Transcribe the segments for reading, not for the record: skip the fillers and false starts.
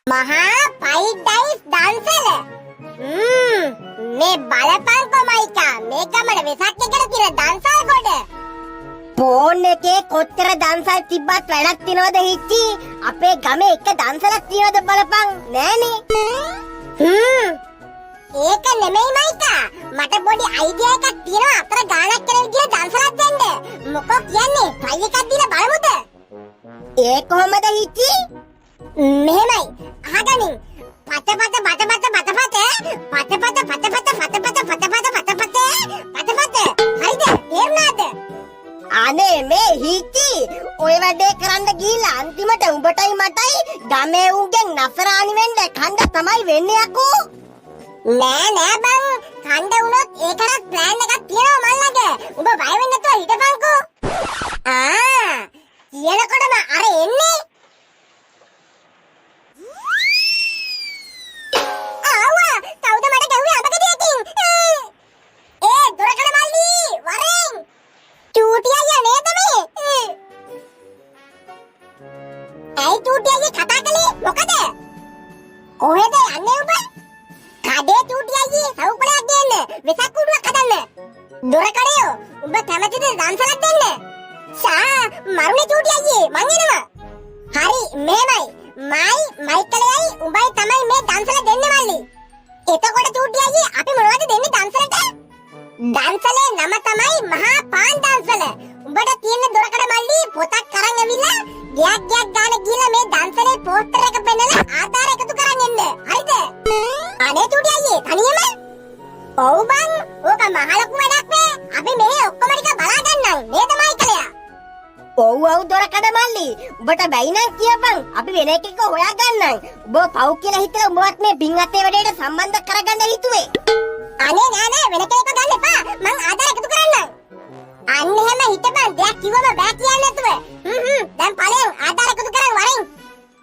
මහා පයිඩයිස් දන්සල මේ බලපංකො මයිකා මේ ගමන වෙසක් එකට තියෙන දන්සල් කොට ෆෝන් එකේ කොච්චර දන්සල් තිබ්බත් වැඩක් තියනවද හිච්චි අපේ ගමේ එක දන්සලක් තියනවද බලපං නෑනේ ඒක නෙමෙයි මයිකා මට පොඩි අයිඩියා එකක් තියෙනවා අතර ගානක් කරන විදියට දන්සලක් දෙන්න මොකෝ කියන්නේ ට්‍රයි එකක් දීලා බලමුද ඒ කොහමද හිච්චි මෙහෙමයි අහගනින් පත හරිද තේරුණාද අනේ මේ හිච්චි ඔය වැඩේ කරන්න ගිහිල්ලා අන්තිමට උඹටයි මටයි ගමේ උන්ගෙන් නෆරානි වෙන්න කණ්ඩ තමයි වෙන්නේ යකෝ නෑ බං කණ්ඩ වුණොත් ඒකටත් ප්ලෑන් එකක් තියෙනවා මල් ළඟ උඹ බය වෙන්න නැතුව හිටපන්කෝ කියනකොටම අර එන්නේ කවුද මට ගැහුවේ අබකදියකින් ඒ දොරකඩ මල්ලි වරෙන් චූටි අයියා නේද මේ ඇයි චූටි අයියා කතා කළේ මොකද කොහෙද යන්නේ ඔබ කඩේ චූටි අයියා සවුපලයක් දෙන්න වෙසක් කුඩුවක් හදන්න දොරකඩයෝ ඔබ කැමතිද දන්සලක් දෙන්න සා මරුනේ චූටි අයියා මං එනවා හරි මෙහෙමයි මයිකලයි උඹයි තමයි මේ දන්සල දෙන්නේ මල්ලි එතකොට චූටි අයියේ අපි මොනවද දෙන්නේ දන්සලට? දන්සලේ නම තමයි මහා පාන් දන්සල. උඹට තියෙන දොරකඩ මල්ලි පොතක් අරන් ඇවිල්ලා ගයක් ගාන ගිහලා මේ දන්සලේ පෝස්ටර් එක පෙන්නලා ආධාර එකතු කරන් එන්න. හරිද? අනේ චූටි අයියේ තනියම? ඔව් බං. ඕක මහ ලොකු වැඩක් නේ. අපි මේ ඔක්කොම ටික බලා ගන්නම්. නේද මයිකලයා? ඔව් දොරකඩ මල්ලි. උඹට බැයි නම් කියපන්. අපි වෙන එකක හොයා ගන්නම්. උඹ පව් කියලා හිතලා උඹවත් මේ බින් අතේ වැඩේට සම්බන්ධ කරගන්න හිතුවේ. අනේ නෑ වෙන කෙනෙක්ව ගන්න එපා. මං ආධාර එකතු කරන්නම්. අන්න එහෙම හිතපන්. දෙයක් කිව්වම බෑ කියන්නේ නැතුව. දැන් ඵලයෙන් ආධාර එකතු කරන් වරින්.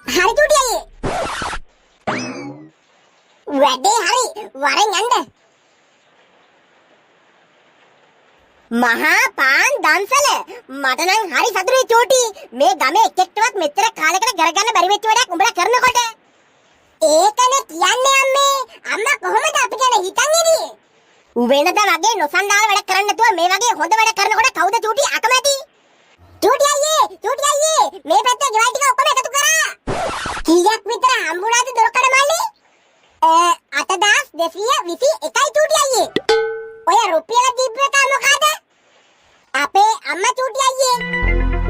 හරි චූටි අයියේ. වැඩේ හරි. වරින් යන්න. මහා පාන් දන්සල මට නම් හරි සතුටුයි චූටි මේ ගමේ එකෙක්ටවත් මෙච්චර කාලයකට කරගන්න බැරි වෙච්ච වැඩක් උඹලා කරනකොට ඒකනේ කියන්නේ අම්මා කොහොමද අපි ගැන හිතන් ඉන්නේ වෙනදා වගේ නොසන්ඩාල වැඩ කරන්න නැතුව මේ වගේ හොඳ වැඩ කරනකොට කවුද චූටි අකමැති චූටි අයියේ මේ පැත්තේ ගෙවල් ටික ඔක්කොම එකතු කරා කීයක් විතර හම්බුණාද දොරකඩ මල්ලි 8221යි චූටි අයියේ ඔය රුපියල දීපු එක මොකද? අපේ අම්මා චූටි අයියේ.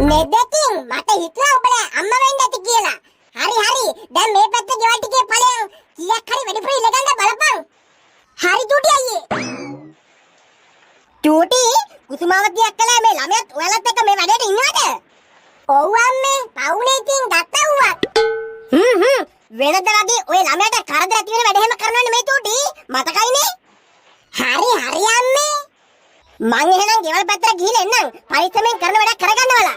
නෙදකින් මට හිතුවා ඔබලා අම්මා වෙන්න ඇති කියලා. හරි. දැන් මේ පැත්තේ ගෙවල් ටිකේ ඵලයන් කීයක් හරි වැඩිපුර ඉල්ල ගන්න බලපන්. හරි චූටි අයියේ. චූටි කුසුමාවතිය අක්කලා මේ ළමයාත් ඔයාලත් එක්ක මේ වැඩේට ඉන්නවද? ඔව් අම්මේ. පවුලේ ඉතින් ගත්තා වුණා. වෙනද වගේ ඔය ළමයාට කරදර ඇති වෙන වැඩ හැම කරනවනේ මේ චූටි. මතකයිනේ? හරි අම්මේ මං එහෙනම් ගෙවල් පැත්තට ගිහින් එන්නම් පරිස්සමෙන් කරන වැඩක් කරගන්නවලා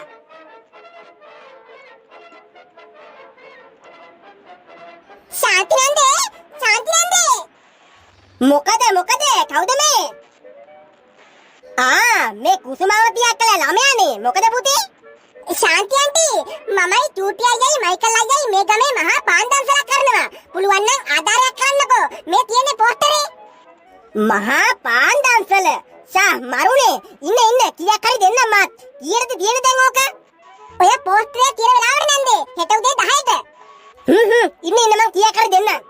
ශාන්තිනන්දේ මොකද කවුද මේ මේ කුසුමාවතිය අක්කලා ළමයානේ මොකද පුතේ ශාන්ති ආන්ටි මමයි චූටි අයියයි මයිකල් අයියයි මේ ගමේ මහා පාන් දන්සලක් කරනවා පුළුවන් නම් ආධාරයක් කරන්නකෝ මේ තියෙන්නේ පෝස්ටරේ මහා පාන් දන්සල මරුනේ ඉන්න කීයක් හරි දෙන්නම් මාත් කීයටද තියෙන දැන් ඕක ඔය පෝස්ටරේ තියෙන වෙලාවට නන්දේ හෙට උදේ 10ට ඉන්න මං කීයක් හරි දෙන්නම්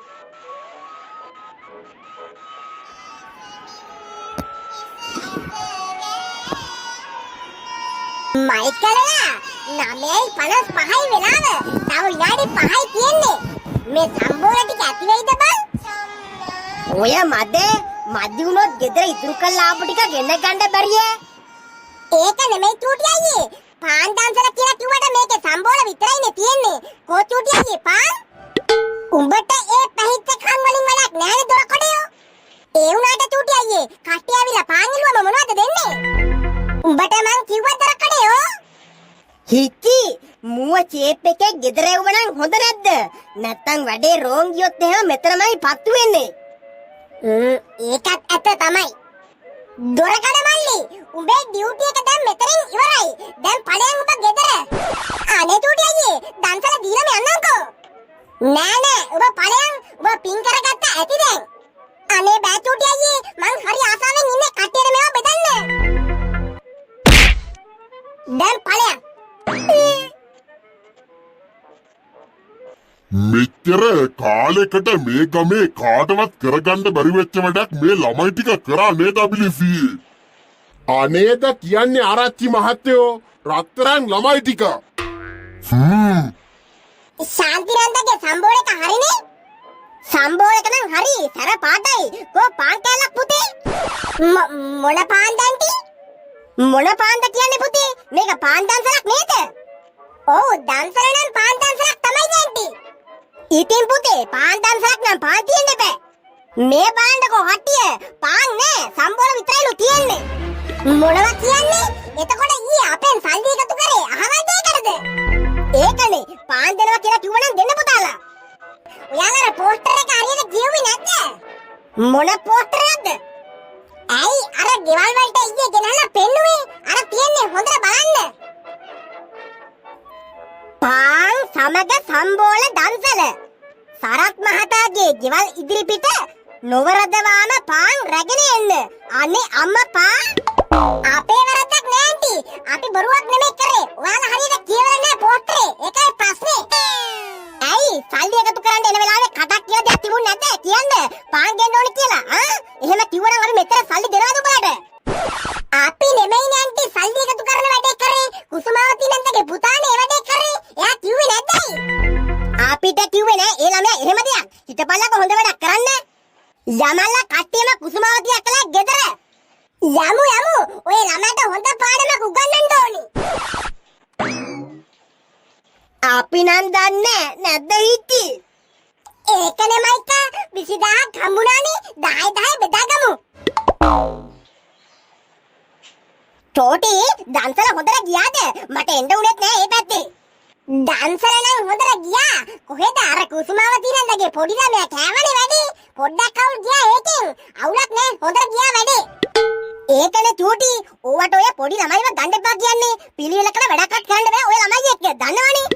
මයිකලයා 9:55යි වෙලාව තව විනාඩි 5යි තියෙන්නේ මේ සම්බෝල ටික ඇති වෙයිද බං ඔය මදි වුණොත් ගෙදර ඉතුරු කරලා ආපු ටික ගෙන්න ගන්න බැරිය. ඒක නෙමෙයි චූටි අයියේ. පාන් දන්සල කියලා කිව්වට මේකේ සම්බෝල විතරයිනේ තියෙන්නේ. කෝ චූටි අයියේ පාන්? උඹට ඒ පැහිච්ච කන් වලින් වැඩක් නෑනේ දොරකඩයෝ. ඒ වුණාට චූටි අයියේ කට්ටිය ඇවිල්ලා පාන් ඉල්ලුවම මොනවද දෙන්නේ? උඹට මං කිව්වා දොරකඩයෝ. හිටි මුව චේප් එකේ ගෙදර එවුව නම් හොඳ නැද්ද? නැත්තම් වැඩේ රෝන් ගියොත් එහෙම මෙතනමයි පත්තු වෙන්නේ. ඒකත් ඇත්ත තමයි. දොරකඩ මල්ලි උඹේ ඩියුටි එක දැන් මෙතනින් ඉවරයි. දැන් ඵලයන් උඹ ගෙදර. අනේ චූටි අයියේ දන්සල දීලම යන්නම්කෝ. නෑ ඔබ දැන් ඵලයක්. මෙච්චර කාලෙකට මේ ගමේ කාටවත් කරගන්න බැරි වෙච්ච වැඩක් මේ ළමයි ටික කරා නේද අබිලිසී? අනේද කියන්නේ ආරච්චි මහත්තයෝ රත්තරන් ළමයි ටික. ශාන්තිරන්දගේ සම්බෝලක හරිනේ. සම්බෝලක නම් හරි සර පාටයි. කෝ පාන් කෑල්ලක් පුතේ. මොන පාන් දැන්ටි? මොන පාන්ද කියන්නේ පුතේ? මේක පාන් දන්සලක් නේද? ඔව් දන්සල නම් පාන් දන්සලක් තමයි දැන්ටි. ඉතින් පුතේ පාන් දන්සලක් නම් පාන් තියෙන්න බෑ. මේ බලන්නකෝ හට්ටිය පාන් නෑ සම්බෝල විතරයිලු තියෙන්නේ. මොනවා කියන්නේ? එතකොට ඊයේ අපෙන් සල්ලි එකතු කරේ අහවල් දෙයකටද? ඒකනේ පාන් දෙනවා කියලා කිව්වනම් දෙන්න පුතාලා. ඔයාලා පෝස්ටර් එක හරියට කියුවේ නැද්ද? මොන පෝස්ටරයක්ද? ඇයි අර ගෙවල් වලට ඊයේ ගෙනල්ලා පෙන්නුවේ? අර තියන්නේ හොඳට බලන්න. පාන් සමග සම්බෝල දන්සල. සරත් මහතාගේ ගෙවල් ඉදිරිපිට නොවරදවාම පාන් රැගෙන එන්න. අනේ අම්මපා. අපේ වැරද්දක් නෑ ආන්ටි. අපි බොරුවක් නෙමෙයි කරේ. ඔයාලා හරියට කියවලා නෑ පෝස්ටරේ. ඒකයි ප්‍රශ්නේ. ඇයි සල්ලි එකතු කරන්න එන වෙලාවේ කටක් කියලා දෙයක් තිබුණ නැද්ද? කියන්න. පාන් ගන්න ඕනේ කියලා. එහෙම කිව්වනම් අපි මෙතන සල්ලි දෙනවද උඹලට? අපි නෙමෙයි ආන්ටි සල්ලි එකතු කරන වැඩේ කරේ. කුසුමාවති නන්දගේ පුතානේ ඒ වැඩේ කරේ. එයා කිව්වේ නැද්දයි? අපිට කිව්වේ නෑ ඒ ළමයා එහෙම දෙයක්. හිතපල්ලක හොඳ වැඩක් කරන්න. යමල්ලා කට්ටියම කුසුමාවතිය කළා ගෙදර. යමු. ඔය ළමයට හොඳ පාඩමක් උගන්වන්න ඕනි. අපි නම් දන්නේ නැද්ද හිටි? ඒකනේ මයිකා 20000ක් හම්බුණානේ 10 බෙදාගමු. චෝටි දන්සල හොඳට ගියාද? මට එන්න උනේත් නෑ ඒ පැත්තේ. දන්සල නම් හොඳට ගියා. කොහෙද අර කුසුමාවති නන්දගේ පොඩි ළමයා කෑවනේ වැඩි. පොඩ්ඩක් අවුල් ගියා ඒකෙන්. අවුලක් නෑ හොඳට ගියා වැඩි. ඒකනේ චූටි ඕවට ඔය පොඩි ළමයිව ගන්න එපා කියන්නේ. පිළිවෙලකට වැඩක්වත් කරන්න බෑ ඔය ළමයි එක්ක. දන්නවනේ.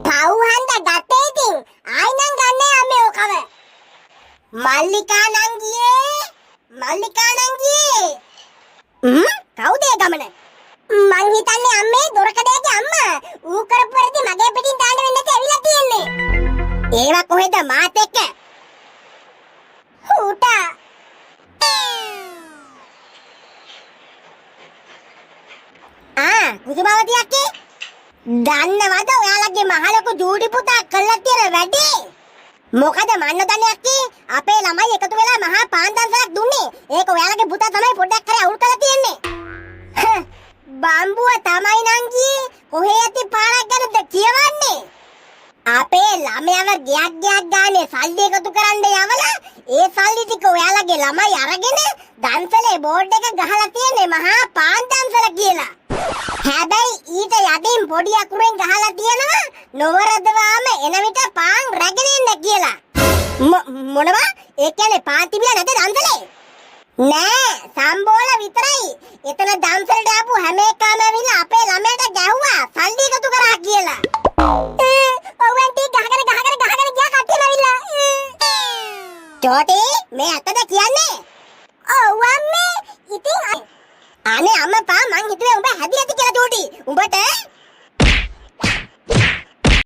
පව්හන්ද ගත්තේ ඉතින්. ආයි නම් ගන්නේ අම්මේ ඔකව. මල්ලිකා නංගියේ. කවුද ඒ ගමන? මං හිතන්නේ අම්මේ දොරකඩේගේ අම්මා. ඌ කරපු වැඩි මගේ පිටින් දාන්න වෙන්නේ නැති ඇවිල්ලා තියන්නේ. ඒවා කොහෙද මාත් එක්ක? හුටා කුසුමාවති අක්කේ දන්නවද ඔයාලගේ මහලොකු ජූඩි පුතා කළා තියෙන වැඩි? මොකද මන් නොදන්නේ අක්කේ අපේ ළමයි එකතු වෙලා මහා පාන් දන්සලක් දුන්නේ. ඒක ඔයාලගේ පුතා තමයි පොඩ්ඩක් හරි අවුල් කරලා තියෙන්නේ. බම්බුව තමයි නංගී කොහේ යති පාරක් ගැනද කියවන්නේ? අපේ ළමයව ගියක් ගානේ සල්ලි එකතු කරන්න යවලා ඒ සල්ලි ටික ඔයාලගේ ළමයි අරගෙන දන්සලේ බෝඩ් එක ගහලා තියෙන්නේ මහා පාන් දන්සල කියලා. හැබැයි ඊට යටින් පොඩි අකුරෙන් ගහලා තියෙනවා නොවරදවාම එන විට පාන් රැගෙන එන්න කියලා. මොනවා? ඒ කියන්නේ පාන් තිබිලා නැද දන්සලේ? නෑ සම්බෝල විතරයි. එතන දන්සලට ආපු හැම එකම ඇවිල්ලා අපේ ළමයට ගැහුවා සල්ලි එකතු කරා කියලා. ඔවන්ටි ගහගෙන ගියා කට්ටියම ඇවිල්ලා. චෝටි මේ අතද කියන්නේ? ඔව් අම්මේ. ඉතින් අනේ අම්මපා මං හිතුවේ උඹ හැදිලා ඇති කියලා චෝටි. උඹට